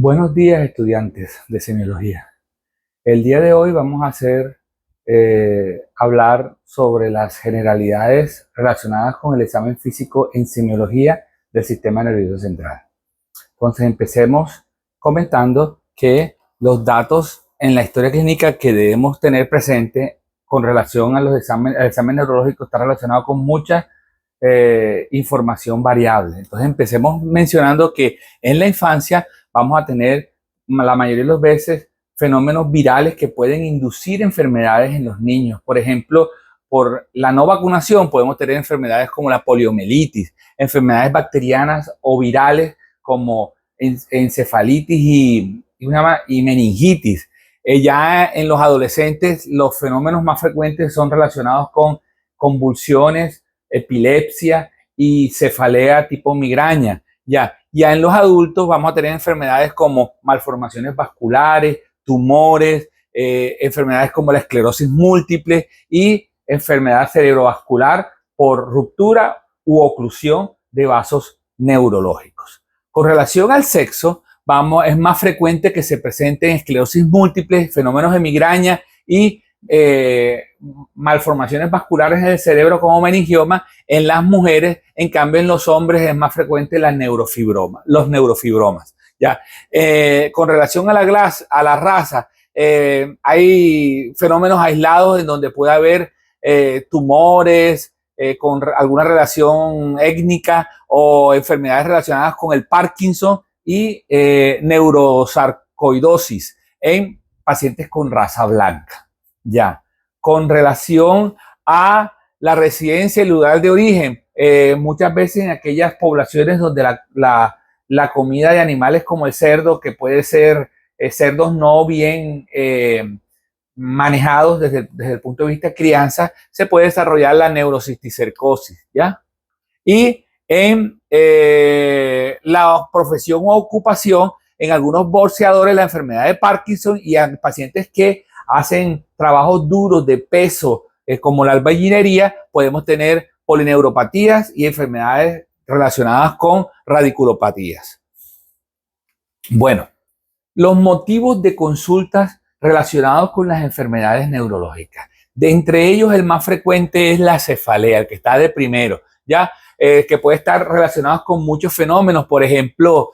Buenos días, estudiantes de semiología. El día de hoy vamos a hablar sobre las generalidades relacionadas con el examen físico en semiología del sistema nervioso central. Entonces empecemos comentando que los datos en la historia clínica que debemos tener presente con relación a al examen neurológico está relacionado con mucha información variable. Entonces empecemos mencionando que en la infancia vamos a tener la mayoría de las veces fenómenos virales que pueden inducir enfermedades en los niños. Por ejemplo, por la no vacunación podemos tener enfermedades como la poliomielitis, enfermedades bacterianas o virales como encefalitis y meningitis. Ya en los adolescentes los fenómenos más frecuentes son relacionados con convulsiones, epilepsia y cefalea tipo migraña. Ya en los adultos vamos a tener enfermedades como malformaciones vasculares, tumores, enfermedades como la esclerosis múltiple y enfermedad cerebrovascular por ruptura u oclusión de vasos neurológicos. Con relación al sexo, es más frecuente que se presenten esclerosis múltiples, fenómenos de migraña y malformaciones vasculares en el cerebro como meningioma en las mujeres. En cambio, en los hombres es más frecuente los neurofibromas. Con relación a la raza, hay fenómenos aislados en donde puede haber tumores con alguna relación étnica o enfermedades relacionadas con el Parkinson y neurosarcoidosis en pacientes con raza blanca. Con relación a la residencia y lugar de origen, muchas veces en aquellas poblaciones donde la comida de animales como el cerdo, que puede ser cerdos no bien manejados desde el punto de vista de crianza, se puede desarrollar la neurocisticercosis, Y en la profesión o ocupación, en algunos boxeadores, la enfermedad de Parkinson y en pacientes que hacen trabajos duros de peso, como la albañilería, podemos tener polineuropatías y enfermedades relacionadas con radiculopatías. Bueno, los motivos de consultas relacionados con las enfermedades neurológicas. De entre ellos, el más frecuente es la cefalea, el que está de primero, que puede estar relacionado con muchos fenómenos, por ejemplo,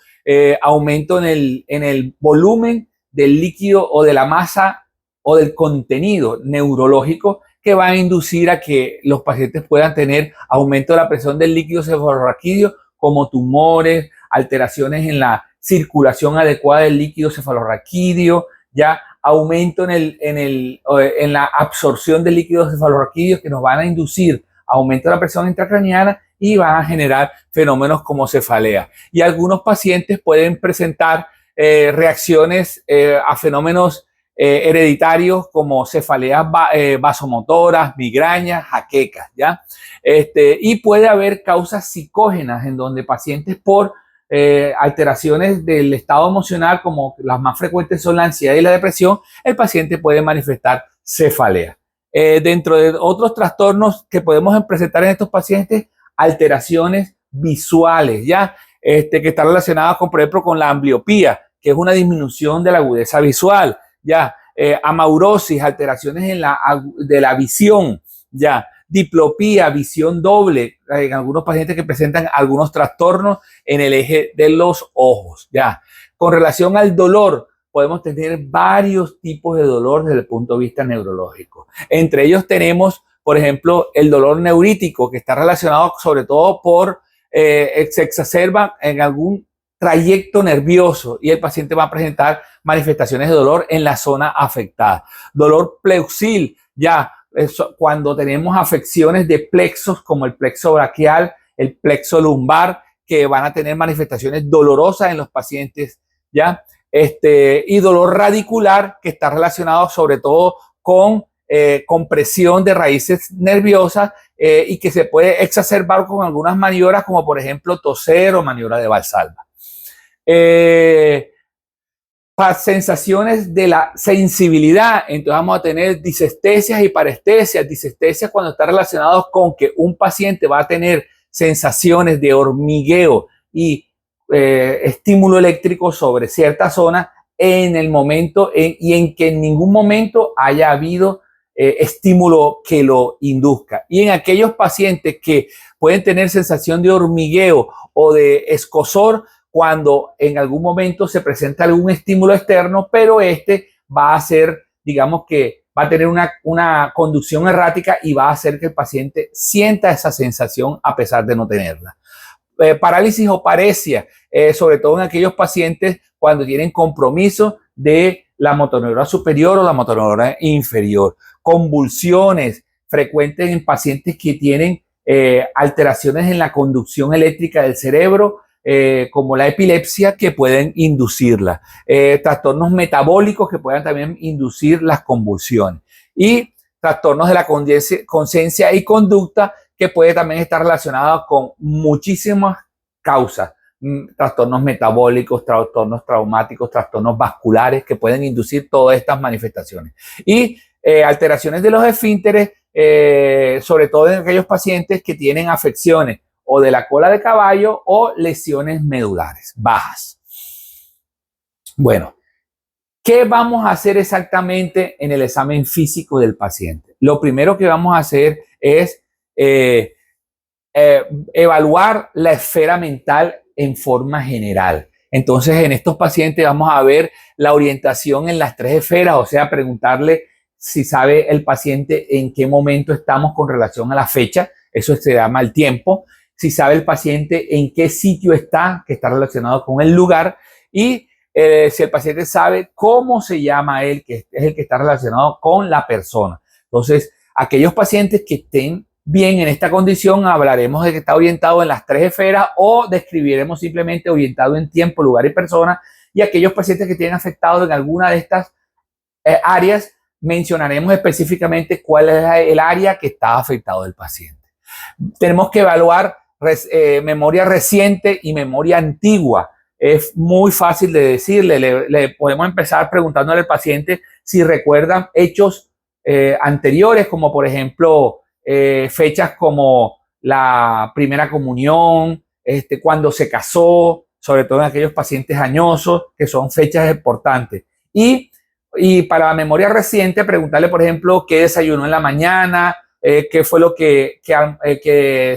aumento en el volumen del líquido o de la masa o del contenido neurológico que va a inducir a que los pacientes puedan tener aumento de la presión del líquido cefalorraquídeo, como tumores, alteraciones en la circulación adecuada del líquido cefalorraquídeo, aumento en la absorción del líquido cefalorraquídeo, que nos van a inducir aumento de la presión intracraneana y van a generar fenómenos como cefalea. Y algunos pacientes pueden presentar reacciones a fenómenos hereditarios como cefaleas vasomotoras, migrañas, jaquecas, y puede haber causas psicógenas en donde pacientes por alteraciones del estado emocional, como las más frecuentes son la ansiedad y la depresión, el paciente puede manifestar cefalea. Dentro de otros trastornos que podemos presentar en estos pacientes, alteraciones visuales, que están relacionadas con, por ejemplo, con la ambliopía, que es una disminución de la agudeza visual, amaurosis, alteraciones de la visión, diplopía, visión doble, en algunos pacientes que presentan algunos trastornos en el eje de los ojos, Con relación al dolor, podemos tener varios tipos de dolor desde el punto de vista neurológico. Entre ellos tenemos, por ejemplo, el dolor neurítico, que está relacionado sobre todo se exacerba en algún trayecto nervioso y el paciente va a presentar manifestaciones de dolor en la zona afectada. Dolor pleuxil, cuando tenemos afecciones de plexos como el plexo braquial, el plexo lumbar, que van a tener manifestaciones dolorosas en los pacientes, y dolor radicular, que está relacionado sobre todo con compresión de raíces nerviosas y que se puede exacerbar con algunas maniobras como por ejemplo toser o maniobra de Valsalva. Sensaciones de la sensibilidad, entonces vamos a tener disestesias y parestesias. Disestesias cuando está relacionados con que un paciente va a tener sensaciones de hormigueo y estímulo eléctrico sobre cierta zona en el momento y en que en ningún momento haya habido estímulo que lo induzca. Y en aquellos pacientes que pueden tener sensación de hormigueo o de escozor cuando en algún momento se presenta algún estímulo externo, pero este va a ser, digamos que va a tener una conducción errática y va a hacer que el paciente sienta esa sensación a pesar de no tenerla. Parálisis o paresia, sobre todo en aquellos pacientes cuando tienen compromiso de la motoneurona superior o la motoneurona inferior. Convulsiones frecuentes en pacientes que tienen alteraciones en la conducción eléctrica del cerebro, como la epilepsia, que pueden inducirla. Trastornos metabólicos que puedan también inducir las convulsiones. Y trastornos de la conciencia y conducta, que puede también estar relacionado con muchísimas causas. Trastornos metabólicos, trastornos traumáticos, trastornos vasculares, que pueden inducir todas estas manifestaciones. Y alteraciones de los esfínteres, sobre todo en aquellos pacientes que tienen afecciones o de la cola de caballo o lesiones medulares bajas. Bueno, ¿qué vamos a hacer exactamente en el examen físico del paciente? Lo primero que vamos a hacer es evaluar la esfera mental en forma general. Entonces, en estos pacientes vamos a ver la orientación en las 3 esferas, o sea, preguntarle si sabe el paciente en qué momento estamos con relación a la fecha, eso se llama el tiempo, si sabe el paciente en qué sitio está, que está relacionado con el lugar, y si el paciente sabe cómo se llama él, que es el que está relacionado con la persona. Entonces, aquellos pacientes que estén bien en esta condición, hablaremos de que está orientado en las 3 esferas o describiremos simplemente orientado en tiempo, lugar y persona. Y aquellos pacientes que tienen afectado en alguna de estas áreas, mencionaremos específicamente cuál es el área que está afectado del paciente. Tenemos que evaluar memoria reciente y memoria antigua. Es muy fácil de decirle, le podemos empezar preguntándole al paciente si recuerdan hechos anteriores, como por ejemplo fechas como la primera comunión, cuando se casó, sobre todo en aquellos pacientes añosos, que son fechas importantes. Y para la memoria reciente, preguntarle, por ejemplo, qué desayunó en la mañana, qué fue lo que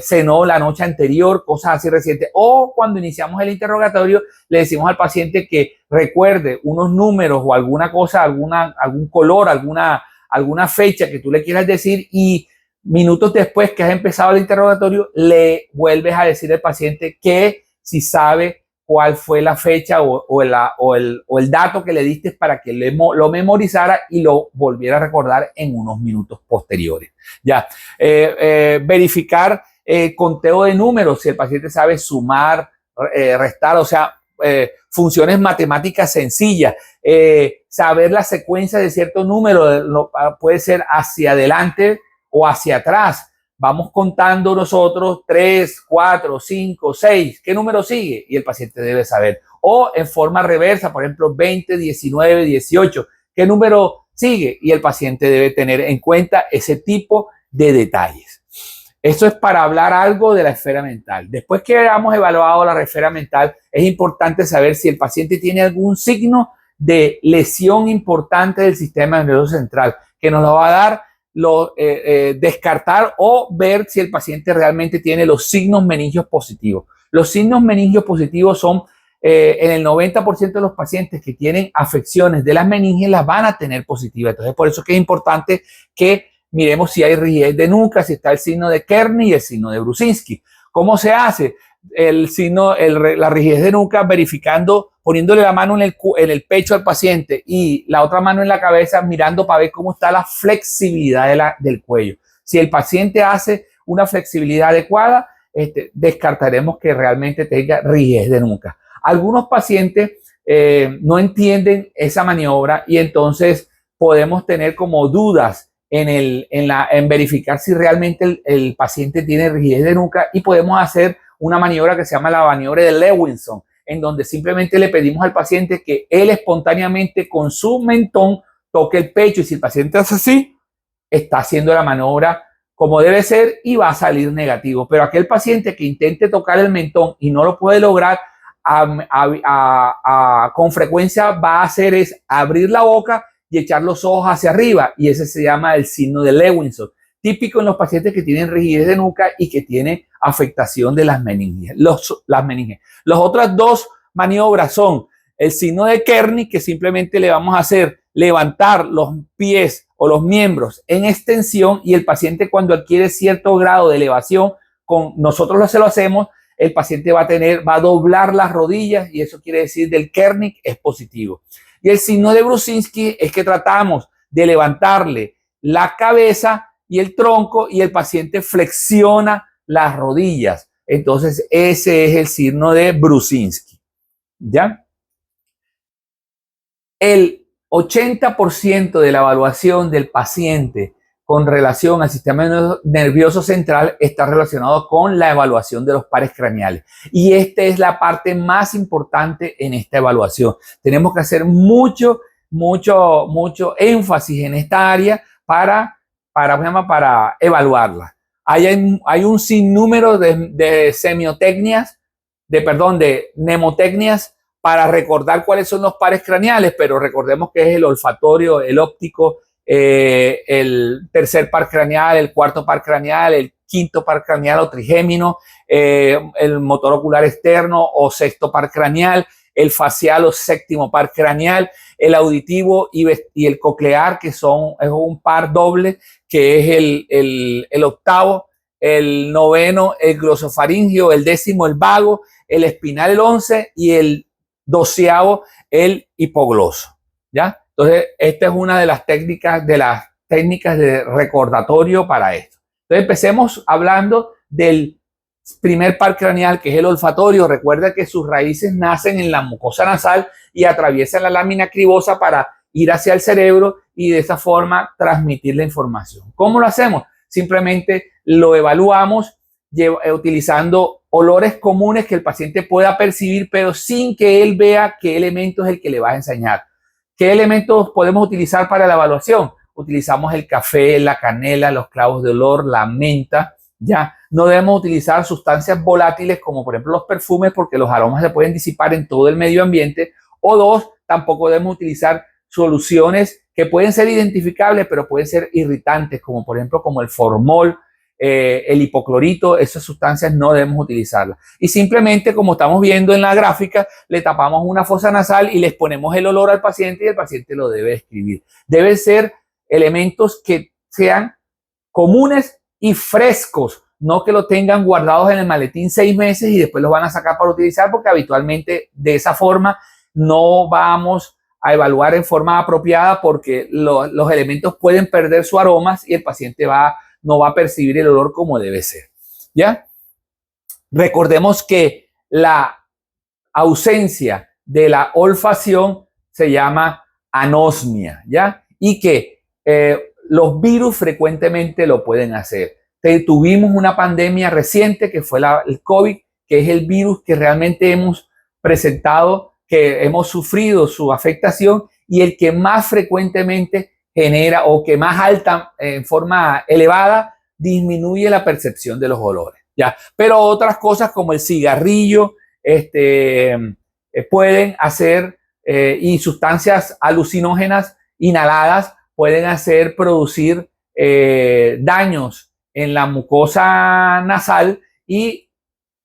cenó la noche anterior, cosas así recientes. O cuando iniciamos el interrogatorio, le decimos al paciente que recuerde unos números o alguna cosa, algún color, alguna fecha que tú le quieras decir, y minutos después que has empezado el interrogatorio, le vuelves a decir al paciente que si sabe cuál fue la fecha o el dato que le diste para que lo memorizara y lo volviera a recordar en unos minutos posteriores. Ya, verificar conteo de números, si el paciente sabe sumar, restar, o sea, funciones matemáticas sencillas, saber la secuencia de cierto número, puede ser hacia adelante o hacia atrás. Vamos contando nosotros 3, 4, 5, 6. ¿Qué número sigue? Y el paciente debe saber. O en forma reversa, por ejemplo, 20, 19, 18. ¿Qué número sigue? Y el paciente debe tener en cuenta ese tipo de detalles. Esto es para hablar algo de la esfera mental. Después que hayamos evaluado la esfera mental, es importante saber si el paciente tiene algún signo de lesión importante del sistema nervioso central, que nos lo va a dar descartar o ver si el paciente realmente tiene los signos meningios positivos. Los signos meningios positivos son en el 90% de los pacientes que tienen afecciones de las meninges las van a tener positivas. Entonces, por eso es que es importante que miremos si hay rigidez de nuca, si está el signo de Kearney y el signo de Brusinski. ¿Cómo se hace? La rigidez de nuca verificando, poniéndole la mano en el pecho al paciente y la otra mano en la cabeza, mirando para ver cómo está la flexibilidad del cuello. Si el paciente hace una flexibilidad adecuada, descartaremos que realmente tenga rigidez de nuca. Algunos pacientes no entienden esa maniobra y entonces podemos tener como dudas en verificar si realmente el paciente tiene rigidez de nuca, y podemos hacer una maniobra que se llama la maniobra de Lewinson, en donde simplemente le pedimos al paciente que él espontáneamente con su mentón toque el pecho, y si el paciente hace así, está haciendo la maniobra como debe ser y va a salir negativo. Pero aquel paciente que intente tocar el mentón y no lo puede lograr, con frecuencia va a hacer es abrir la boca y echar los ojos hacia arriba, y ese se llama el signo de Lewinson, típico en los pacientes que tienen rigidez de nuca y que tienen afectación de las meninges. Las otras dos maniobras son el signo de Kearney, que simplemente le vamos a hacer levantar los pies o los miembros en extensión, y el paciente, cuando adquiere cierto grado de elevación, con nosotros se lo hacemos, el paciente va a doblar las rodillas, y eso quiere decir del Kearney es positivo. Y el signo de Brusinski es que tratamos de levantarle la cabeza y el tronco, y el paciente flexiona las rodillas. Entonces ese es el signo de Brusinski. ¿Ya? El 80% de la evaluación del paciente con relación al sistema nervioso central está relacionado con la evaluación de los pares craneales. Y esta es la parte más importante en esta evaluación. Tenemos que hacer mucho énfasis en esta área para evaluarla. Hay un sinnúmero de mnemotecnias para recordar cuáles son los pares craneales, pero recordemos que es el olfatorio, el óptico, el tercer par craneal, el cuarto par craneal, el quinto par craneal o trigémino, el motor ocular externo o sexto par craneal, el facial o séptimo par craneal, el auditivo y el coclear, que es un par doble, que es el octavo, el noveno, el glosofaringio, el décimo, el vago, el espinal, el 11, y el 12avo, el hipogloso. ¿Ya? Entonces, esta es una de las técnicas de recordatorio para esto. Entonces, empecemos hablando del primer par craneal, que es el olfatorio. Recuerda que sus raíces nacen en la mucosa nasal y atraviesan la lámina cribosa para ir hacia el cerebro y de esa forma transmitir la información. ¿Cómo lo hacemos? Simplemente lo evaluamos utilizando olores comunes que el paciente pueda percibir, pero sin que él vea qué elemento es el que le va a enseñar. ¿Qué elementos podemos utilizar para la evaluación? Utilizamos el café, la canela, los clavos de olor, la menta. Ya no debemos utilizar sustancias volátiles como por ejemplo los perfumes, porque los aromas se pueden disipar en todo el medio ambiente. O dos, tampoco debemos utilizar soluciones que pueden ser identificables, pero pueden ser irritantes, como por ejemplo como el formol, el hipoclorito. Esas sustancias no debemos utilizarlas. Y simplemente, como estamos viendo en la gráfica, le tapamos una fosa nasal y les ponemos el olor al paciente, y el paciente lo debe describir. Deben ser elementos que sean comunes y frescos, no que lo tengan guardados en el maletín 6 meses y después los van a sacar para utilizar, porque habitualmente de esa forma no vamos a evaluar en forma apropiada, porque los elementos pueden perder su aromas y el paciente no va a percibir el olor como debe ser. ¿Ya? Recordemos que la ausencia de la olfacción se llama anosmia, ¿ya? Y que los virus frecuentemente lo pueden hacer. Tuvimos una pandemia reciente que fue el COVID, que es el virus que realmente hemos presentado, que hemos sufrido su afectación, y el que más frecuentemente genera, o que más alta, en forma elevada, disminuye la percepción de los olores. ¿Ya? Pero otras cosas como el cigarrillo pueden hacer, y sustancias alucinógenas inhaladas pueden producir daños en la mucosa nasal y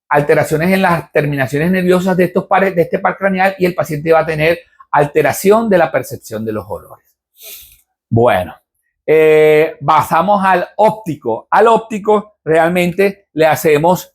alteraciones en las terminaciones nerviosas de este par craneal, y el paciente va a tener alteración de la percepción de los olores. Bueno, pasamos al óptico. Al óptico realmente le hacemos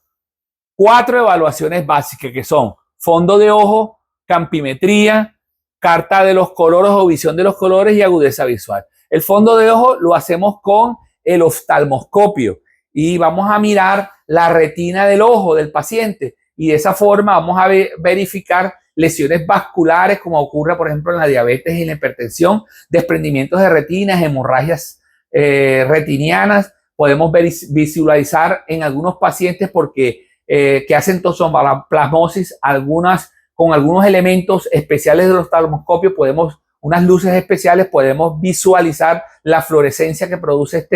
4 evaluaciones básicas, que son fondo de ojo, campimetría, carta de los colores o visión de los colores, y agudeza visual. El fondo de ojo lo hacemos con el oftalmoscopio y vamos a mirar la retina del ojo del paciente, y de esa forma vamos a verificar lesiones vasculares, como ocurre por ejemplo en la diabetes y en la hipertensión, desprendimientos de retinas, hemorragias retinianas. Podemos visualizar en algunos pacientes que hacen tosoplasmosis, con algunos elementos especiales del oftalmoscopio, unas luces especiales, podemos visualizar la fluorescencia que produce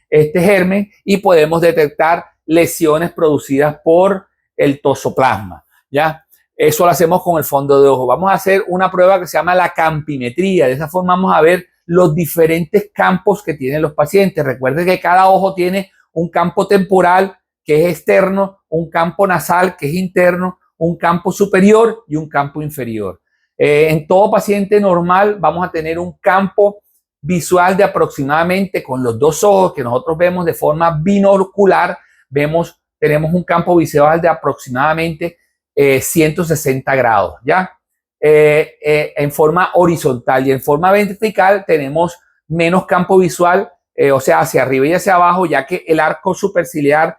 este germen, y podemos detectar lesiones producidas por el tosoplasma. ¿Ya? Eso lo hacemos con el fondo de ojo. Vamos a hacer una prueba que se llama la campimetría. De esa forma vamos a ver los diferentes campos que tienen los pacientes. Recuerden que cada ojo tiene un campo temporal que es externo, un campo nasal que es interno, un campo superior y un campo inferior. En todo paciente normal vamos a tener un campo visual de aproximadamente, con los dos ojos que nosotros vemos de forma binocular, tenemos un campo visual de aproximadamente 160 grados, ¿ya? En forma horizontal, y en forma vertical tenemos menos campo visual, o sea, hacia arriba y hacia abajo, ya que el arco superciliar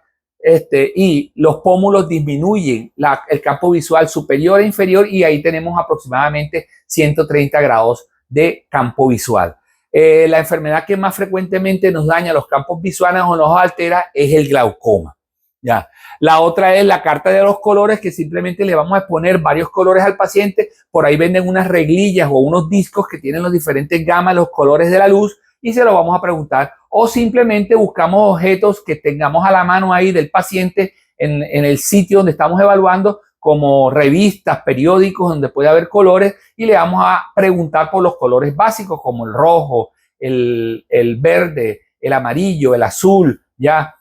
y los pómulos disminuyen el campo visual superior e inferior, y ahí tenemos aproximadamente 130 grados de campo visual. La enfermedad que más frecuentemente nos daña los campos visuales o nos altera es el glaucoma. Ya. La otra es la carta de los colores, que simplemente le vamos a exponer varios colores al paciente. Por ahí venden unas reglillas o unos discos que tienen los diferentes gamas, los colores de la luz, y se lo vamos a preguntar. O simplemente buscamos objetos que tengamos a la mano ahí del paciente en el sitio donde estamos evaluando, como revistas, periódicos donde puede haber colores, y le vamos a preguntar por los colores básicos como el rojo, el verde, el amarillo, el azul, ya,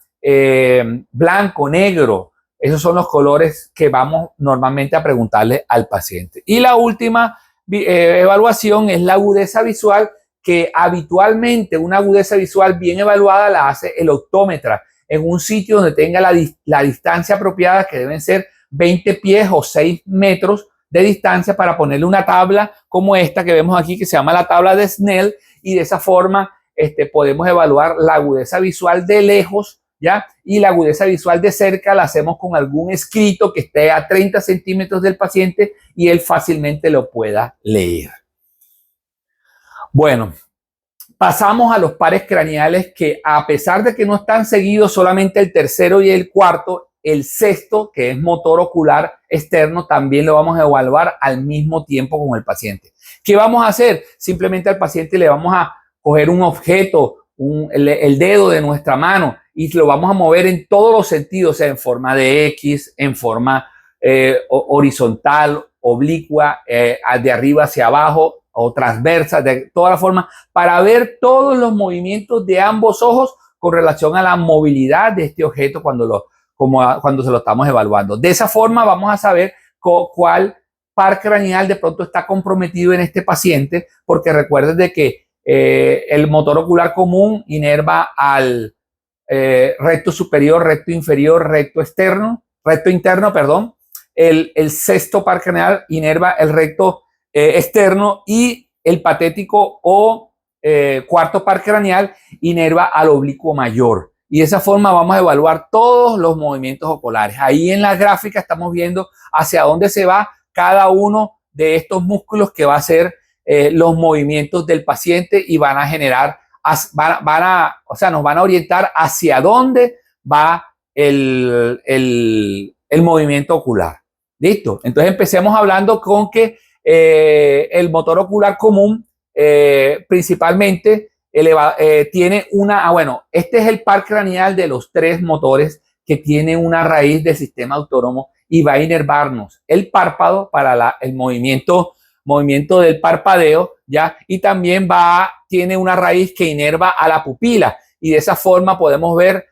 blanco, negro. Esos son los colores que vamos normalmente a preguntarle al paciente. Y la última evaluación es la agudeza visual, que habitualmente una agudeza visual bien evaluada la hace el optómetra en un sitio donde tenga la distancia apropiada, que deben ser 20 pies o 6 metros de distancia, para ponerle una tabla como esta que vemos aquí, que se llama la tabla de Snell, y de esa forma podemos evaluar la agudeza visual de lejos, ¿ya? Y la agudeza visual de cerca la hacemos con algún escrito que esté a 30 centímetros del paciente y él fácilmente lo pueda leer. Bueno, pasamos a los pares craneales, que a pesar de que no están seguidos solamente el tercero y el cuarto, el sexto, que es motor ocular externo, también lo vamos a evaluar al mismo tiempo con el paciente. ¿Qué vamos a hacer? Simplemente al paciente le vamos a coger un objeto, el dedo de nuestra mano, y lo vamos a mover en todos los sentidos, o sea, en forma de X, en forma horizontal, oblicua, de arriba hacia abajo o transversa, de toda la forma, para ver todos los movimientos de ambos ojos con relación a la movilidad de este objeto cuando se lo estamos evaluando. De esa forma vamos a saber cuál par craneal de pronto está comprometido en este paciente, porque recuerden de que el motor ocular común inerva al recto superior, recto inferior, recto interno, perdón. El sexto par craneal inerva el recto externo, y el patético o cuarto par craneal inerva al oblicuo mayor. Y de esa forma vamos a evaluar todos los movimientos oculares. Ahí en la gráfica estamos viendo hacia dónde se va cada uno de estos músculos, que va a ser los movimientos del paciente, y van a generar, o sea, nos van a orientar hacia dónde va el movimiento ocular. ¿Listo? Entonces empecemos hablando con que el motor ocular común principalmente tiene este es el par craneal de los tres motores, que tiene una raíz del sistema autónomo y va a inervarnos el párpado para el movimiento del parpadeo, ¿ya? Y también tiene una raíz que inerva a la pupila, y de esa forma podemos ver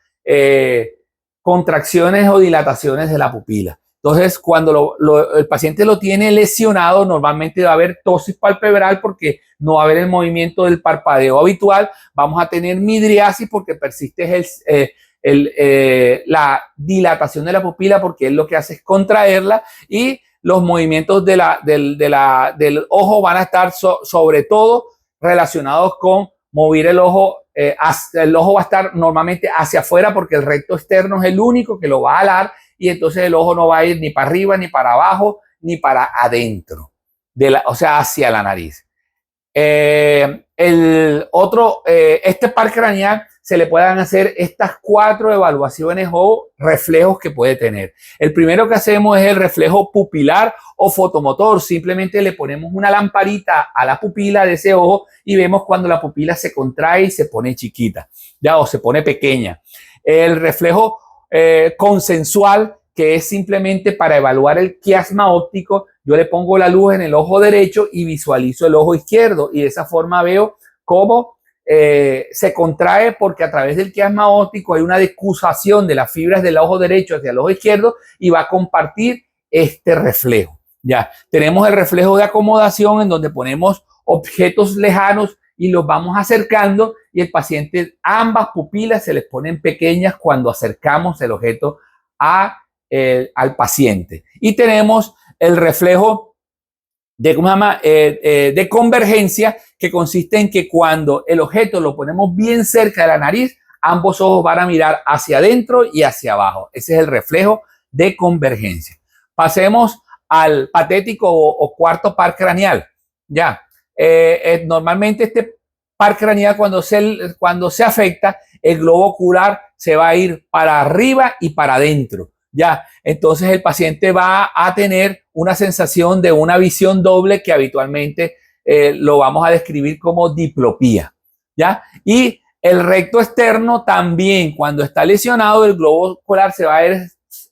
contracciones o dilataciones de la pupila. Entonces, cuando el paciente lo tiene lesionado, normalmente va a haber ptosis palpebral, porque no va a haber el movimiento del parpadeo habitual. Vamos a tener midriasis, porque persiste la dilatación de la pupila, porque él lo que hace es contraerla, y los movimientos del ojo van a estar sobre todo relacionados con mover el ojo. El ojo va a estar normalmente hacia afuera, porque el recto externo es el único que lo va a alar, y entonces el ojo no va a ir ni para arriba, ni para abajo, ni para adentro, o sea, hacia la nariz. Este par craneal se le pueden hacer estas 4 evaluaciones o reflejos que puede tener. El primero que hacemos es el reflejo pupilar o fotomotor. Simplemente le ponemos una lamparita a la pupila de ese ojo y vemos cuando la pupila se contrae y se pone chiquita, ya, o se pone pequeña. El reflejo consensual, que es simplemente para evaluar el quiasma óptico. Yo le pongo la luz en el ojo derecho y visualizo el ojo izquierdo y de esa forma veo cómo se contrae, porque a través del quiasma óptico hay una decusación de las fibras del ojo derecho hacia el ojo izquierdo y va a compartir este reflejo. Ya tenemos el reflejo de acomodación, en donde ponemos objetos lejanos y los vamos acercando, y el paciente, ambas pupilas se les ponen pequeñas cuando acercamos el objeto al paciente. Y tenemos el reflejo de, ¿cómo se llama? De convergencia, que consiste en que cuando el objeto lo ponemos bien cerca de la nariz, ambos ojos van a mirar hacia adentro y hacia abajo. Ese es el reflejo de convergencia. Pasemos al patético o cuarto par craneal. Ya, normalmente este par craneal, cuando se afecta, el globo ocular se va a ir para arriba y para adentro. Ya, entonces el paciente va a tener una sensación de una visión doble, que habitualmente lo vamos a describir como diplopía. Ya, y el recto externo también, cuando está lesionado, el globo ocular se va a ir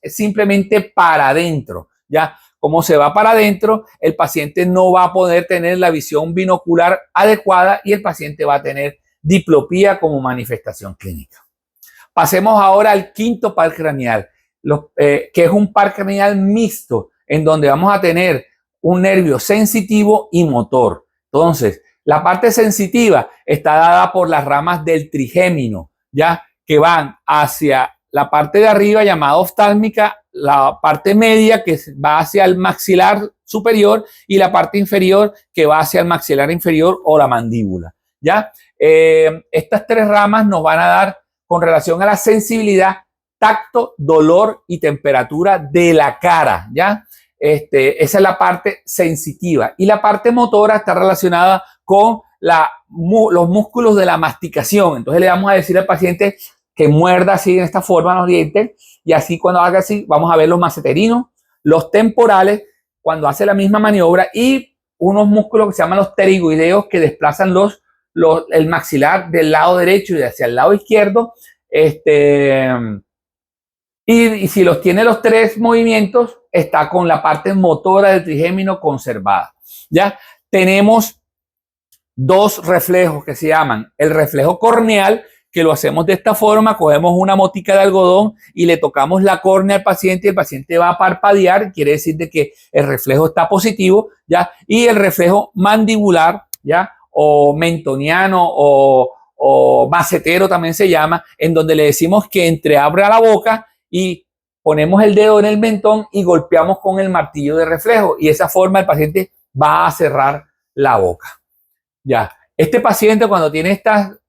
simplemente para adentro. Ya, como se va para adentro, el paciente no va a poder tener la visión binocular adecuada y el paciente va a tener diplopía como manifestación clínica. Pasemos ahora al quinto par craneal, que es un par craneal mixto, en donde vamos a tener un nervio sensitivo y motor. Entonces, la parte sensitiva está dada por las ramas del trigémino, ya, que van hacia la parte de arriba, llamada oftálmica, la parte media, que va hacia el maxilar superior, y la parte inferior, que va hacia el maxilar inferior o la mandíbula. ¿Ya? Estas tres ramas nos van a dar, con relación a la sensibilidad, tacto, dolor y temperatura de la cara. ¿Ya? Esa es la parte sensitiva. Y la parte motora está relacionada con los músculos de la masticación. Entonces le vamos a decir al paciente que muerda así, en esta forma, los dientes, y así cuando haga así vamos a ver los maceterinos, los temporales, cuando hace la misma maniobra, y unos músculos que se llaman los pterigoideos, que desplazan el maxilar del lado derecho y hacia el lado izquierdo. Y si los tiene los tres movimientos, está con la parte motora del trigémino conservada. Ya tenemos dos reflejos que se llaman el reflejo corneal, que lo hacemos de esta forma: cogemos una motica de algodón y le tocamos la córnea al paciente, y el paciente va a parpadear, quiere decir de que el reflejo está positivo, ¿ya? Y el reflejo mandibular, ¿ya? O mentoniano o macetero también se llama, en donde le decimos que entreabra la boca y ponemos el dedo en el mentón y golpeamos con el martillo de reflejo, y de esa forma el paciente va a cerrar la boca. Ya, este paciente, cuando tiene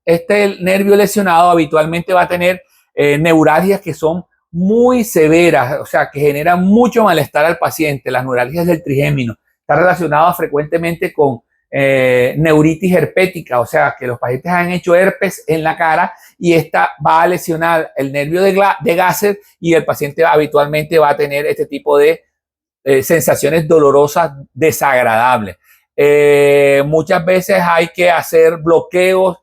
este nervio lesionado, habitualmente va a tener neuralgias que son muy severas, o sea, que generan mucho malestar al paciente. Las neuralgias del trigémino están relacionadas frecuentemente con neuritis herpética, o sea, que los pacientes han hecho herpes en la cara, y esta va a lesionar el nervio de Gasser, y el paciente habitualmente va a tener este tipo de sensaciones dolorosas desagradables. Muchas veces hay que hacer bloqueos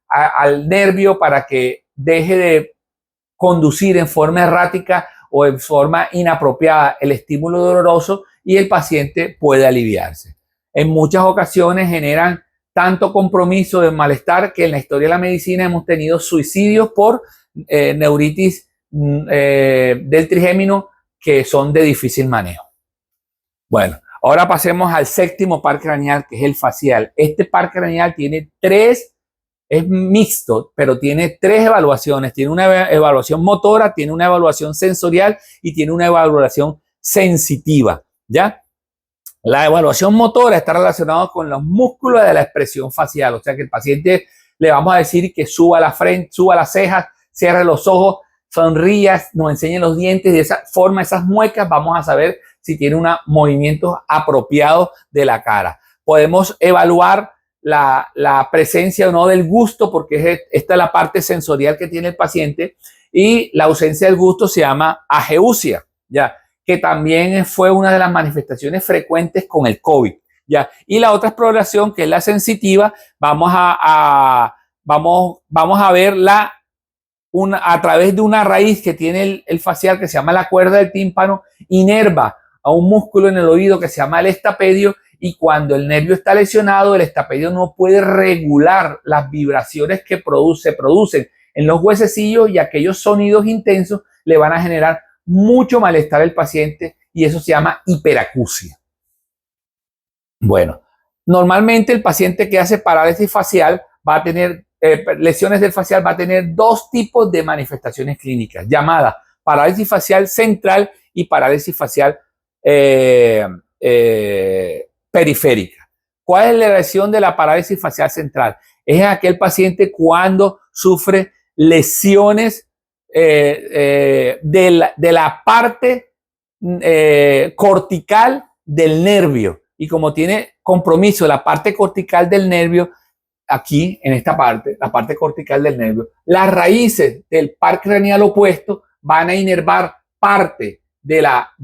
al nervio para que deje de conducir en forma errática o en forma inapropiada el estímulo doloroso, y el paciente puede aliviarse. En muchas ocasiones generan tanto compromiso de malestar que en la historia de la medicina hemos tenido suicidios por neuritis del trigémino, que son de difícil manejo. Bueno, ahora pasemos al séptimo par craneal, que es el facial. Este par craneal tiene es mixto, pero tiene tres evaluaciones. Tiene una evaluación motora, tiene una evaluación sensorial y tiene una evaluación sensitiva. ¿Ya? La evaluación motora está relacionada con los músculos de la expresión facial. O sea que el paciente le vamos a decir que suba la frente, suba las cejas, cierre los ojos, sonríe, nos enseñe los dientes. De esa forma, esas muecas, vamos a saber si tiene un movimiento apropiado de la cara. Podemos evaluar la presencia o no del gusto, porque esta es la parte sensorial que tiene el paciente, y la ausencia del gusto se llama ageusia, ¿ya? Que también fue una de las manifestaciones frecuentes con el COVID, ¿ya? Y la otra exploración, que es la sensitiva, vamos a ver a través de una raíz que tiene el facial que se llama la cuerda del tímpano, inerva a un músculo en el oído que se llama el estapedio, y cuando el nervio está lesionado, el estapedio no puede regular las vibraciones que producen en los huesecillos, y aquellos sonidos intensos le van a generar mucho malestar al paciente, y eso se llama hiperacusia. Bueno, normalmente el paciente que hace parálisis facial va a tener lesiones del facial, va a tener dos tipos de manifestaciones clínicas, llamadas parálisis facial central y parálisis facial periférica. ¿Cuál es la lesión de la parálisis facial central? Es aquel paciente cuando sufre lesiones de la parte cortical del nervio, y como tiene compromiso la parte cortical del nervio, aquí en esta parte, la parte cortical del nervio, las raíces del par craneal opuesto van a inervar parte de la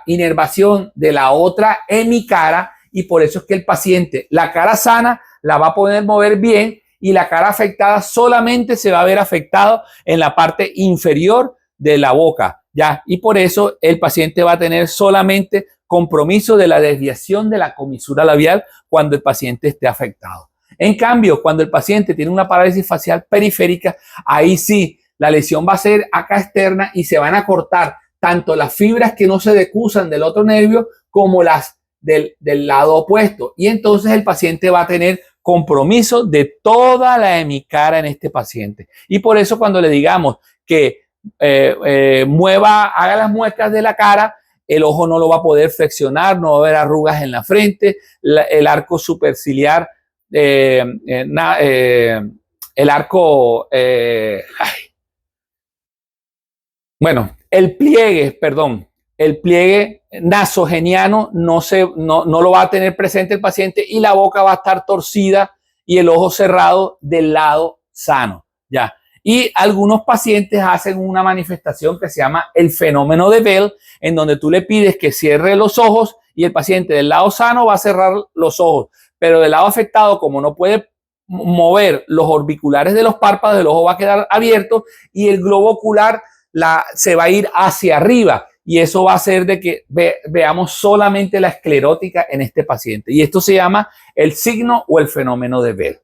inervación de la otra hemicara, y por eso es que el paciente, la cara sana la va a poder mover bien, y la cara afectada solamente se va a ver afectado en la parte inferior de la boca, ¿ya? Y por eso el paciente va a tener solamente compromiso de la desviación de la comisura labial cuando el paciente esté afectado. En cambio, cuando el paciente tiene una parálisis facial periférica, ahí sí, la lesión va a ser acá externa y se van a cortar tanto las fibras que no se decusan del otro nervio como las del lado opuesto. Y entonces el paciente va a tener compromiso de toda la hemicara en este paciente. Y por eso cuando le digamos que haga las muecas de la cara, el ojo no lo va a poder flexionar, no va a haber arrugas en la frente, el arco superciliar, el arco, bueno, el pliegue nasogeniano no lo va a tener presente el paciente, y la boca va a estar torcida y el ojo cerrado del lado sano, ¿ya? Y algunos pacientes hacen una manifestación que se llama el fenómeno de Bell, en donde tú le pides que cierre los ojos y el paciente del lado sano va a cerrar los ojos, pero del lado afectado, como no puede mover los orbiculares de los párpados, el ojo va a quedar abierto y el globo ocular se va a ir hacia arriba, y eso va a hacer de que veamos solamente la esclerótica en este paciente, y esto se llama el signo o el fenómeno de Bell.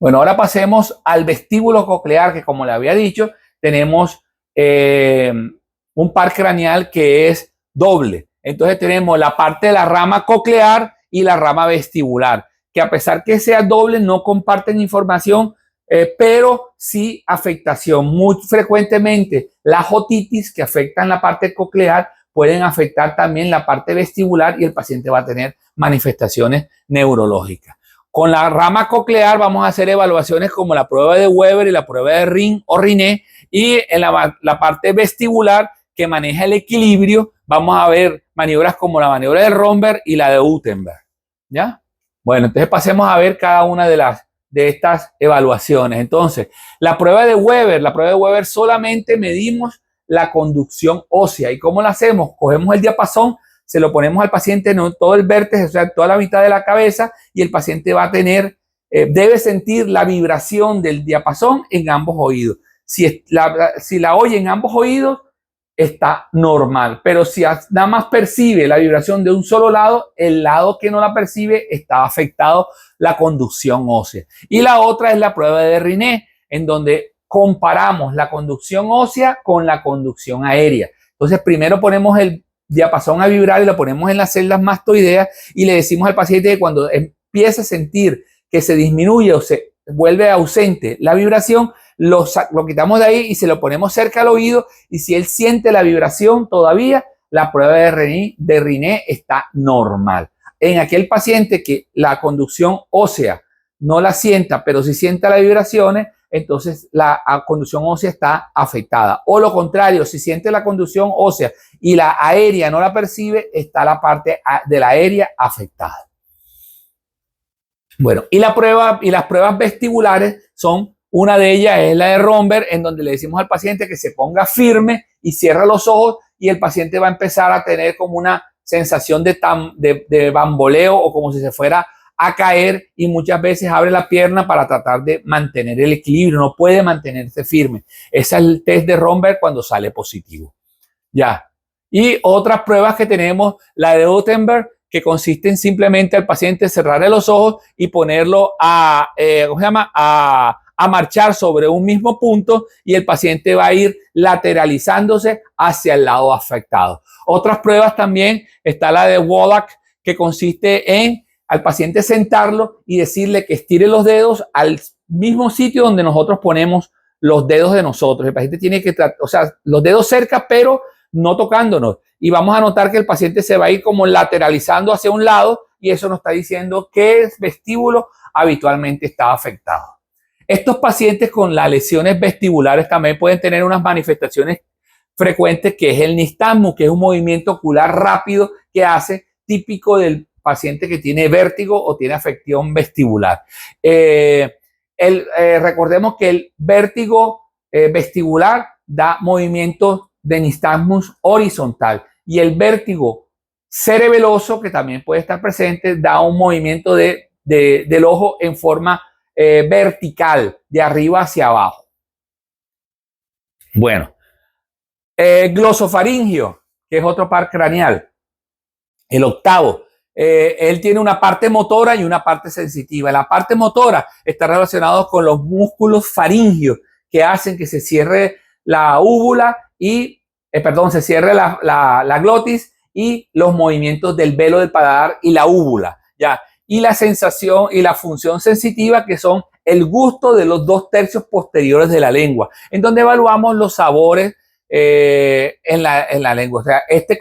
Bueno, ahora pasemos al vestíbulo coclear, que como le había dicho, tenemos un par craneal que es doble. Entonces tenemos la parte de la rama coclear y la rama vestibular, que a pesar que sea doble no comparten información, pero sí afectación. Muy frecuentemente las otitis que afectan la parte coclear pueden afectar también la parte vestibular, y el paciente va a tener manifestaciones neurológicas. Con la rama coclear vamos a hacer evaluaciones como la prueba de Weber y la prueba de Ring o Riné, y en la parte vestibular que maneja el equilibrio vamos a ver maniobras como la maniobra de Romberg y la de Utenberg, ¿ya? Bueno, entonces pasemos a ver cada una de estas evaluaciones. Entonces, la prueba de Weber solamente medimos la conducción ósea. ¿Y cómo la hacemos? Cogemos el diapasón, se lo ponemos al paciente en todo el vértice, o sea, toda la mitad de la cabeza, y el paciente va a tener, debe sentir la vibración del diapasón en ambos oídos. Si la oye en ambos oídos, está normal, pero si nada más percibe la vibración de un solo lado, el lado que no la percibe está afectado la conducción ósea. Y la otra es la prueba de Riné, en donde comparamos la conducción ósea con la conducción aérea. Entonces, primero ponemos el diapasón a vibrar y lo ponemos en las celdas mastoideas, y le decimos al paciente que cuando empieza a sentir que se disminuye o se vuelve ausente la vibración, lo quitamos de ahí y se lo ponemos cerca al oído, y si él siente la vibración todavía, la prueba de Riné está normal. En aquel paciente que la conducción ósea no la sienta, pero si sienta las vibraciones, entonces la conducción ósea está afectada. O lo contrario, si siente la conducción ósea y la aérea no la percibe, está la parte de la aérea afectada. Bueno, y las pruebas vestibulares son, una de ellas es la de Romberg, en donde le decimos al paciente que se ponga firme y cierra los ojos, y el paciente va a empezar a tener como una sensación de bamboleo, o como si se fuera a caer y muchas veces abre la pierna para tratar de mantener el equilibrio, no puede mantenerse firme. Ese es el test de Romberg cuando sale positivo. Ya. Y otras pruebas que tenemos, la de Gutenberg, que consiste en simplemente al paciente cerrarle los ojos y ponerlo a marchar sobre un mismo punto y el paciente va a ir lateralizándose hacia el lado afectado. Otras pruebas también está la de Wallach, que consiste en al paciente sentarlo y decirle que estire los dedos al mismo sitio donde nosotros ponemos los dedos de nosotros. El paciente tiene que, o sea, los dedos cerca, pero no tocándonos. Y vamos a notar que el paciente se va a ir como lateralizando hacia un lado y eso nos está diciendo que el vestíbulo habitualmente está afectado. Estos pacientes con las lesiones vestibulares también pueden tener unas manifestaciones frecuentes, que es el nistagmus, que es un movimiento ocular rápido que hace, típico del paciente que tiene vértigo o tiene afección vestibular. Recordemos que el vértigo vestibular da movimientos de nistagmus horizontal y el vértigo cerebeloso, que también puede estar presente, da un movimiento del ojo en forma vertical, de arriba hacia abajo. Bueno, glosofaringio, que es otro par craneal, el octavo. Él tiene una parte motora y una parte sensitiva. La parte motora está relacionada con los músculos faringios que hacen que se cierre la úvula y, se cierre la glotis y los movimientos del velo del paladar y la úvula, ¿ya? Y la sensación y la función sensitiva, que son el gusto de los 2/3 posteriores de la lengua, en donde evaluamos los sabores en la lengua. O sea, este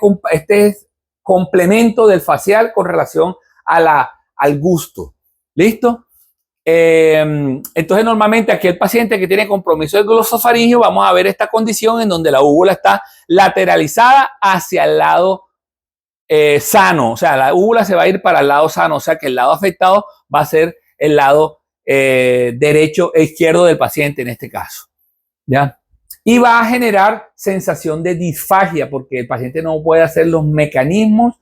es complemento del facial con relación al gusto. ¿Listo? Entonces, normalmente aquí el paciente que tiene compromiso del glosofaringio, vamos a ver esta condición en donde la úvula está lateralizada hacia el lado sano. O sea, la úvula se va a ir para el lado sano. O sea, que el lado afectado va a ser el lado derecho e izquierdo del paciente en este caso. ¿Ya? Y va a generar sensación de disfagia porque el paciente no puede hacer los mecanismos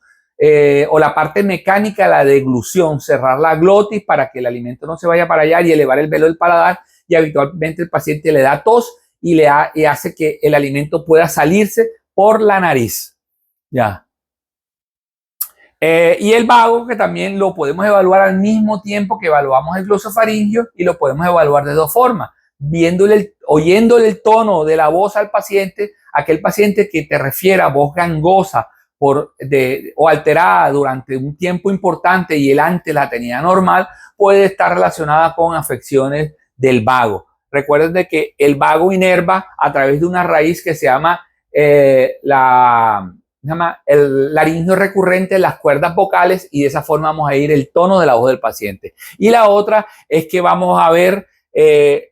o la parte mecánica, la deglución, cerrar la glotis para que el alimento no se vaya para allá y elevar el velo del paladar, y habitualmente el paciente le da tos y hace que el alimento pueda salirse por la nariz. Ya. Y el vago, que también lo podemos evaluar al mismo tiempo que evaluamos el glosofaringio, y lo podemos evaluar de dos formas: oyéndole el tono de la voz al paciente, aquel paciente que te refiere a voz gangosa o alterada durante un tiempo importante y él antes la tenía normal, puede estar relacionada con afecciones del vago. Recuerden de que el vago inerva a través de una raíz que se llama el laringio recurrente en las cuerdas vocales, y de esa forma vamos a ir el tono de la voz del paciente. Y la otra es que vamos a ver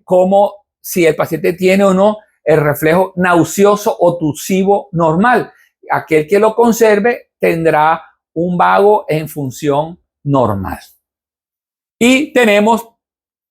cómo si el paciente tiene o no el reflejo nauseoso o tusivo normal. Aquel que lo conserve tendrá un vago en función normal. Y tenemos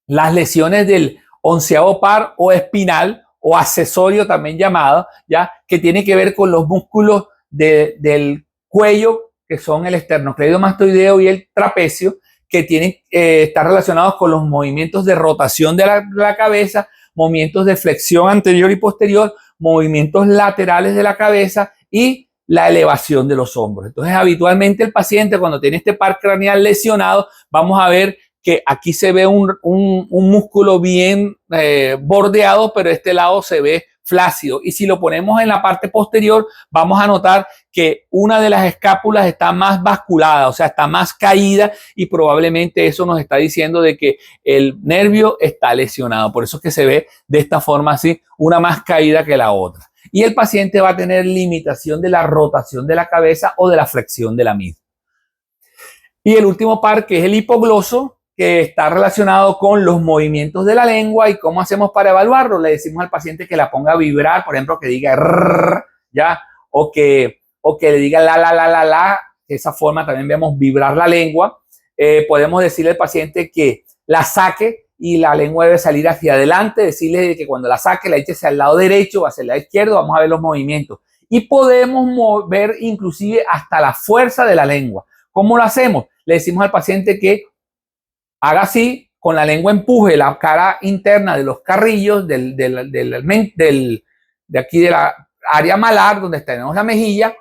las lesiones del 11º par o espinal o accesorio también llamado, ya, que tiene que ver con los músculos del cuello, que son el esternocleidomastoideo y el trapecio, que tienen estar relacionados con los movimientos de rotación de la cabeza, movimientos de flexión anterior y posterior, movimientos laterales de la cabeza y la elevación de los hombros. Entonces, habitualmente el paciente, cuando tiene este par craneal lesionado, vamos a ver que aquí se ve un músculo bien bordeado, pero este lado se ve flácido. Y si lo ponemos en la parte posterior, vamos a notar que una de las escápulas está más basculada, o sea, está más caída, y probablemente eso nos está diciendo de que el nervio está lesionado. Por eso es que se ve de esta forma así, una más caída que la otra. Y el paciente va a tener limitación de la rotación de la cabeza o de la flexión de la misma. Y el último par, que es el hipogloso, que está relacionado con los movimientos de la lengua. ¿Y cómo hacemos para evaluarlo? Le decimos al paciente que la ponga a vibrar, por ejemplo, que diga rrr, ¿ya? O que le diga la. De esa forma también vemos vibrar la lengua. Podemos decirle al paciente que la saque y la lengua debe salir hacia adelante, decirle que cuando la saque la eche hacia el lado derecho o hacia el lado izquierdo. Vamos a ver los movimientos. Y podemos mover inclusive hasta la fuerza de la lengua. ¿Cómo lo hacemos? Le decimos al paciente que haga así, con la lengua empuje la cara interna de los carrillos de aquí de la área malar, donde tenemos la mejilla,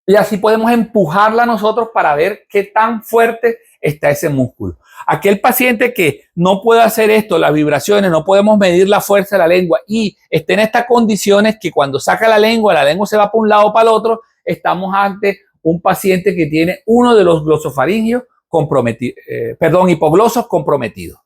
y así podemos empujarla nosotros para ver qué tan fuerte está ese músculo. Aquel paciente que no puede hacer esto, las vibraciones, no podemos medir la fuerza de la lengua y esté en estas condiciones que cuando saca la lengua se va para un lado o para el otro, estamos ante un paciente que tiene uno de los glosofaringios comprometidos, hipoglosos comprometidos.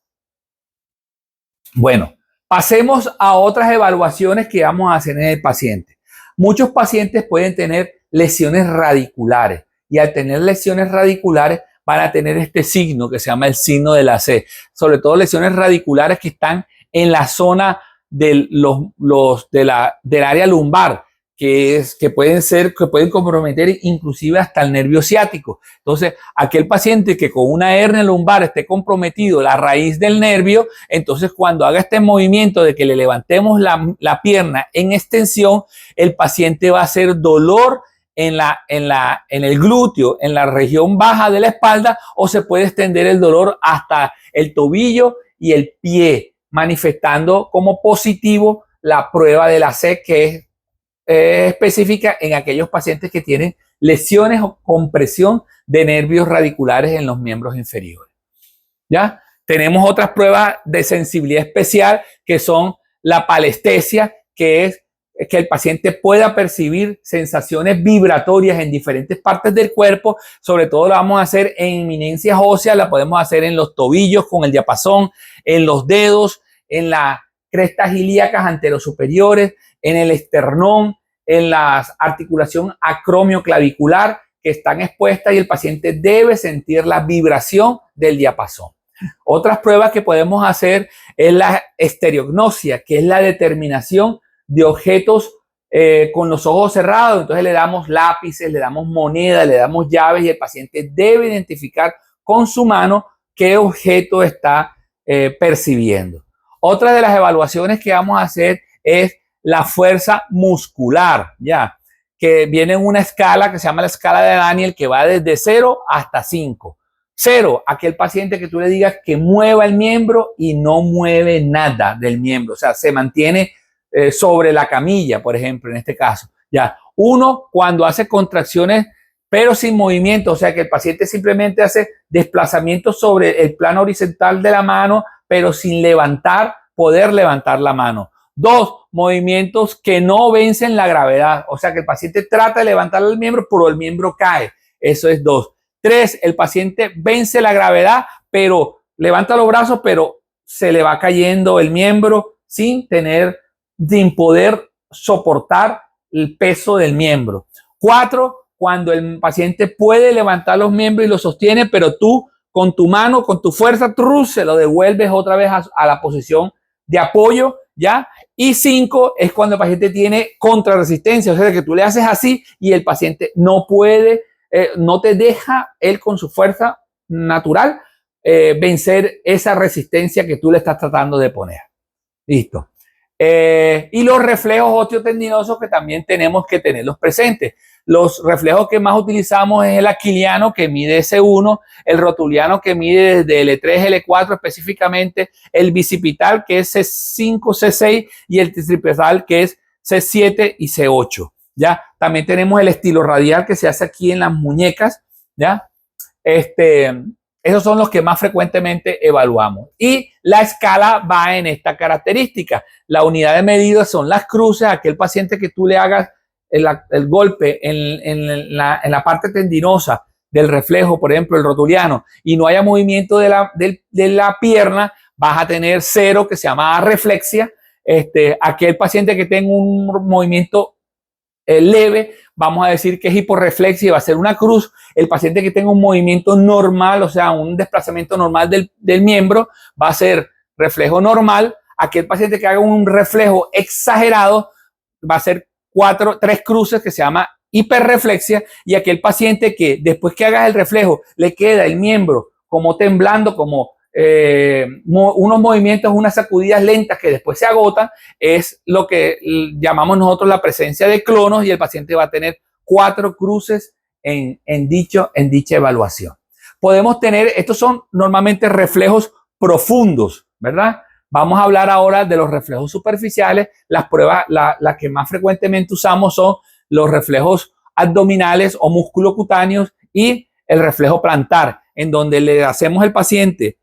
Bueno, pasemos a otras evaluaciones que vamos a hacer en el paciente. Muchos pacientes pueden tener lesiones radiculares y al tener lesiones radiculares van a tener este signo que se llama el signo de la C, sobre todo lesiones radiculares que están en la zona del área lumbar, que pueden comprometer inclusive hasta el nervio ciático. Entonces, aquel paciente que con una hernia lumbar esté comprometido la raíz del nervio, entonces cuando haga este movimiento de que le levantemos la pierna en extensión, el paciente va a hacer dolor en el glúteo, en la región baja de la espalda, o se puede extender el dolor hasta el tobillo y el pie, manifestando como positivo la prueba de la C, que es específica en aquellos pacientes que tienen lesiones o compresión de nervios radiculares en los miembros inferiores. ¿Ya? Tenemos otras pruebas de sensibilidad especial que son la palestesia, que es que el paciente pueda percibir sensaciones vibratorias en diferentes partes del cuerpo. Sobre todo la vamos a hacer en eminencias óseas, la podemos hacer en los tobillos con el diapasón, en los dedos, en las crestas ilíacas anterosuperiores, en el esternón, en la articulación acromioclavicular que están expuestas y el paciente debe sentir la vibración del diapasón. Otras pruebas que podemos hacer es la estereognosia, que es la determinación de objetos con los ojos cerrados. Entonces le damos lápices, le damos monedas, le damos llaves y el paciente debe identificar con su mano qué objeto está percibiendo. Otra de las evaluaciones que vamos a hacer es la fuerza muscular, ya, que viene en una escala que se llama la escala de Daniel, que va desde 0 hasta 5. 0, aquel paciente que tú le digas que mueva el miembro y no mueve nada del miembro, o sea, se mantiene sobre la camilla, por ejemplo, en este caso. Ya. 1, cuando hace contracciones pero sin movimiento, o sea, que el paciente simplemente hace desplazamientos sobre el plano horizontal de la mano, pero sin poder levantar la mano. 2, movimientos que no vencen la gravedad, o sea, que el paciente trata de levantar el miembro, pero el miembro cae. Eso es 2. 3, el paciente vence la gravedad, pero levanta los brazos, pero se le va cayendo el miembro sin poder soportar el peso del miembro. 4, cuando el paciente puede levantar los miembros y los sostiene, pero tú con tu mano, con tu fuerza, se lo devuelves otra vez a la posición de apoyo, ¿ya? Y 5 es cuando el paciente tiene contrarresistencia, o sea, que tú le haces así y el paciente no puede, no te deja él con su fuerza natural vencer esa resistencia que tú le estás tratando de poner. Listo. Y los reflejos osteotendinosos que también tenemos que tenerlos presentes. Los reflejos que más utilizamos es el aquiliano, que mide S1, el rotuliano, que mide desde L3, L4 específicamente, el bicipital, que es C5, C6, y el tripetal, que es C7 y C8. ¿Ya? También tenemos el estilo radial que se hace aquí en las muñecas. ¿Ya? Esos son los que más frecuentemente evaluamos. Y la escala va en esta característica. La unidad de medida son las cruces. Aquel paciente que tú le hagas el golpe en la parte tendinosa del reflejo, por ejemplo, el rotuliano, y no haya movimiento de la pierna, vas a tener 0, que se llama arreflexia. Aquel paciente que tenga un movimiento leve, vamos a decir que es hiporreflexia, va a ser una cruz. El paciente que tenga un movimiento normal, o sea, un desplazamiento normal del miembro, va a ser reflejo normal. Aquel paciente que haga un reflejo exagerado va a ser 3 cruces, que se llama hiperreflexia. Y aquel paciente que después que hagas el reflejo le queda el miembro como temblando, como unos movimientos, unas sacudidas lentas que después se agotan, es lo que llamamos nosotros la presencia de clonos, y el paciente va a tener 4 cruces en dicha evaluación. Podemos tener, estos son normalmente reflejos profundos, ¿verdad? Vamos a hablar ahora de los reflejos superficiales. Las pruebas, las que más frecuentemente usamos son los reflejos abdominales o musculocutáneos y el reflejo plantar, en donde le hacemos al paciente,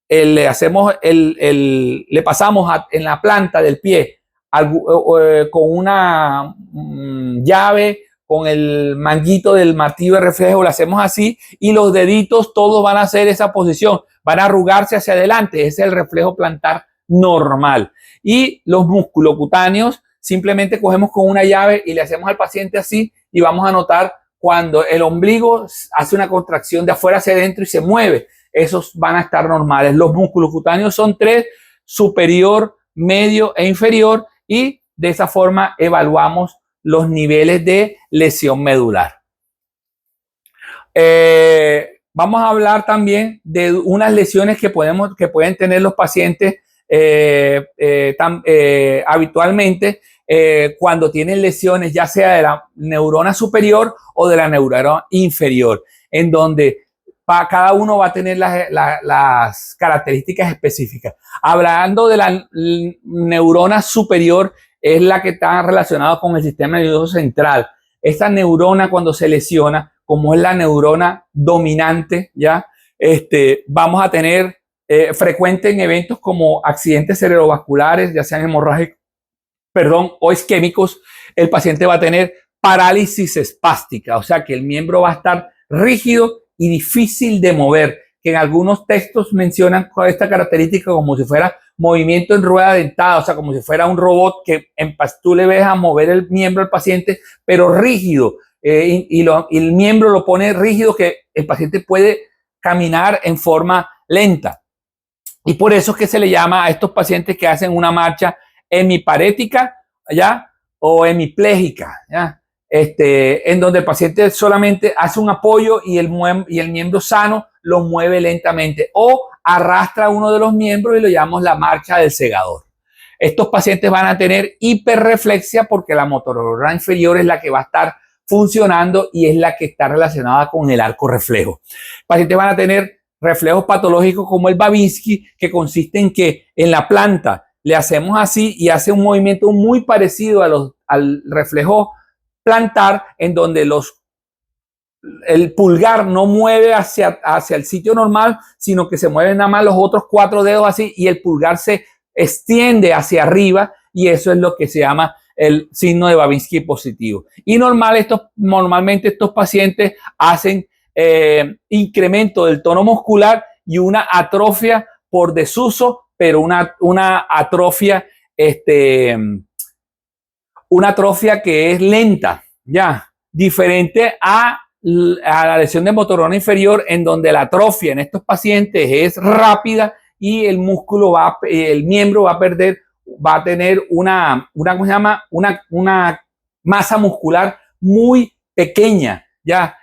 le pasamos en la planta del pie con una llave, con el manguito del martillo de reflejo, lo hacemos así y los deditos todos van a hacer esa posición, van a arrugarse hacia adelante. Ese es el reflejo plantar normal. Y los musculocutáneos simplemente cogemos con una llave y le hacemos al paciente así y vamos a notar cuando el ombligo hace una contracción de afuera hacia adentro y se mueve. Esos van a estar normales. Los músculos cutáneos son 3, superior, medio e inferior, y de esa forma evaluamos los niveles de lesión medular. Vamos a hablar también de unas lesiones que pueden tener los pacientes habitualmente cuando tienen lesiones ya sea de la neurona superior o de la neurona inferior, en donde cada uno va a tener las características específicas. Hablando de la neurona superior, es la que está relacionada con el sistema nervioso central. Esta neurona, cuando se lesiona, como es la neurona dominante, ya vamos a tener frecuente en eventos como accidentes cerebrovasculares, ya sean hemorrágicos, o isquémicos. El paciente va a tener parálisis espástica, o sea que el miembro va a estar rígido y difícil de mover, que en algunos textos mencionan esta característica como si fuera movimiento en rueda dentada, o sea, como si fuera un robot que tú le ves a mover el miembro al paciente, pero rígido, y el miembro lo pone rígido, que el paciente puede caminar en forma lenta. Y por eso es que se le llama a estos pacientes que hacen una marcha hemiparética, ¿ya? O hemipléjica, ¿ya? En donde el paciente solamente hace un apoyo y el miembro sano lo mueve lentamente, o arrastra uno de los miembros y lo llamamos la marcha del segador. Estos pacientes van a tener hiperreflexia porque la motorneurona inferior es la que va a estar funcionando y es la que está relacionada con el arco reflejo. Pacientes van a tener reflejos patológicos como el Babinski, que consiste en que en la planta le hacemos así y hace un movimiento muy parecido al reflejo plantar, en donde el pulgar no mueve hacia el sitio normal, sino que se mueven nada más los otros 4 dedos así y el pulgar se extiende hacia arriba, y eso es lo que se llama el signo de Babinski positivo. Y normalmente estos pacientes hacen incremento del tono muscular y una atrofia por desuso, pero una atrofia que es lenta, ya, diferente a la lesión de motorneurona inferior, en donde la atrofia en estos pacientes es rápida y el miembro va a tener una masa muscular muy pequeña, ya,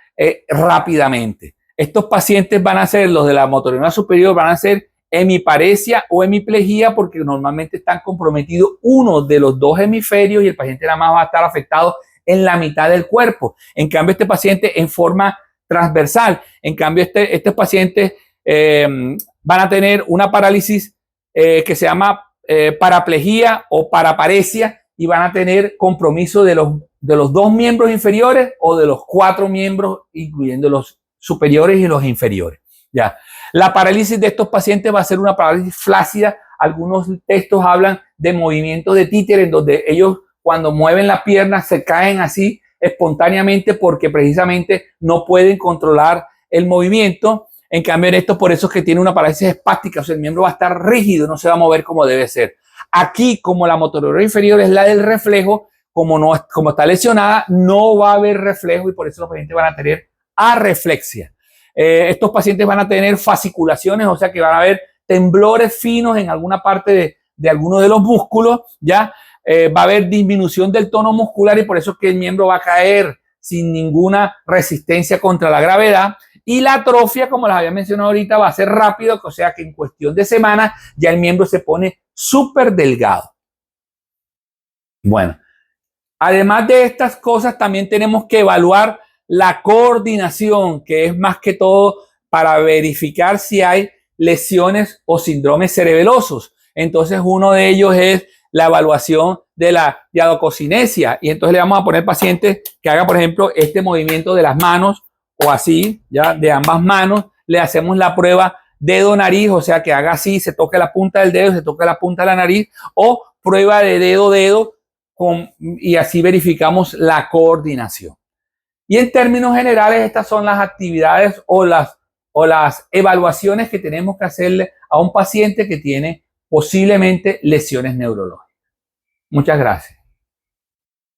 rápidamente. Estos pacientes van a ser, los de la motorneurona superior, van a ser hemiparesia o hemiplegia, porque normalmente están comprometidos uno de los 2 hemisferios y el paciente nada más va a estar afectado en la mitad del cuerpo. En cambio, este paciente en forma transversal. En cambio, estos pacientes van a tener una parálisis que se llama paraplegia o paraparesia, y van a tener compromiso de los 2 miembros inferiores o de los 4 miembros, incluyendo los superiores y los inferiores. Ya. La parálisis de estos pacientes va a ser una parálisis flácida. Algunos textos hablan de movimientos de títere, en donde ellos, cuando mueven la pierna, se caen así espontáneamente porque precisamente no pueden controlar el movimiento. En cambio, en esto, por eso es que tiene una parálisis espástica, o sea, el miembro va a estar rígido, no se va a mover como debe ser. Aquí, como la motorneurona inferior es la del reflejo, como está lesionada, no va a haber reflejo, y por eso los pacientes van a tener arreflexia. Estos pacientes van a tener fasciculaciones, o sea que van a haber temblores finos en alguna parte de alguno de los músculos, ya. Va a haber disminución del tono muscular, y por eso es que el miembro va a caer sin ninguna resistencia contra la gravedad. Y la atrofia, como les había mencionado ahorita, va a ser rápido, o sea que en cuestión de semanas ya el miembro se pone súper delgado. Bueno, además de estas cosas, también tenemos que evaluar la coordinación, que es más que todo para verificar si hay lesiones o síndromes cerebelosos. Entonces, uno de ellos es la evaluación de la diadococinesia. Y entonces le vamos a poner al paciente que haga, por ejemplo, este movimiento de las manos o así, ya de ambas manos. Le hacemos la prueba dedo-nariz, o sea, que haga así, se toque la punta del dedo, se toque la punta de la nariz, o prueba de dedo-dedo, y así verificamos la coordinación. Y en términos generales, estas son las actividades o las evaluaciones que tenemos que hacerle a un paciente que tiene posiblemente lesiones neurológicas. Muchas gracias.